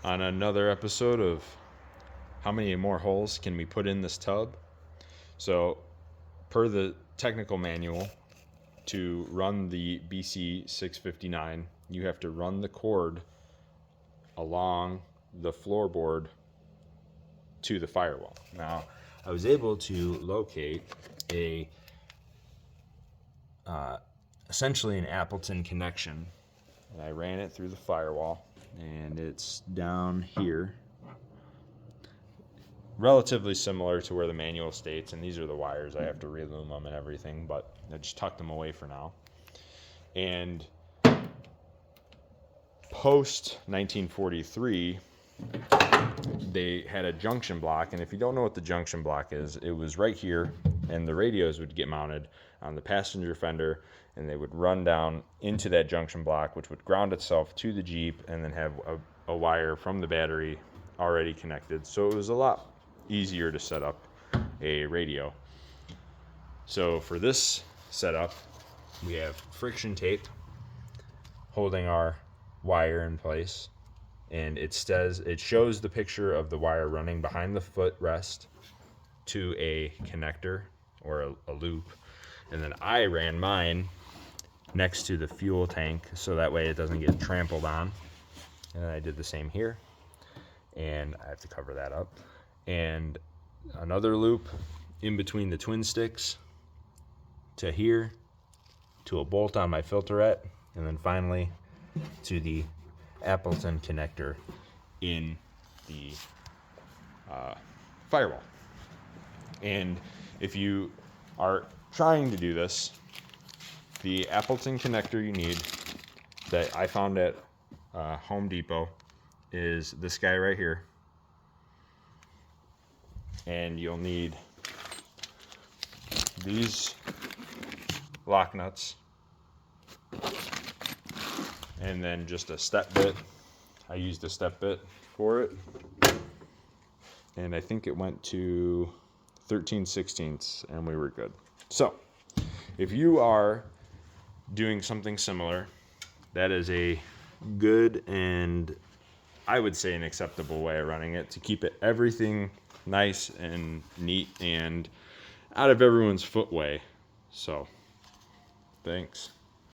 on another episode of how many more holes can we put in this tub. So per the technical manual, to run the BC-659, you have to run the cord along the floorboard to the firewall. Now, I was able to locate a essentially an Appleton connection, and I ran it through the firewall, and it's down here, relatively similar to where the manual states, and these are the wires. I have to relume them and everything, but I just tucked them away for now. And post 1943, they had a junction block, and if you don't know what the junction block is, it was right here, and the radios would get mounted on the passenger fender, and they would run down into that junction block, which would ground itself to the Jeep, and then have a wire from the battery already connected. So it was a lot easier to set up a radio. So for this setup, we have friction tape holding our wire in place, and it shows the picture of the wire running behind the footrest to a connector or a loop, and then I ran mine next to the fuel tank so that way it doesn't get trampled on, and I did the same here, and I have to cover that up, and another loop in between the twin sticks to here, to a bolt on my filterette, and then finally to the Appleton connector in the firewall. And if you are trying to do this, the Appleton connector you need that I found at Home Depot is this guy right here. And you'll need these lock nuts, and then just a step bit. I used a step bit for it, and I think it went to 13/16, and we were good. So if you are doing something similar, that is a good and I would say an acceptable way of running it to keep everything nice and neat and out of everyone's footway. So thanks.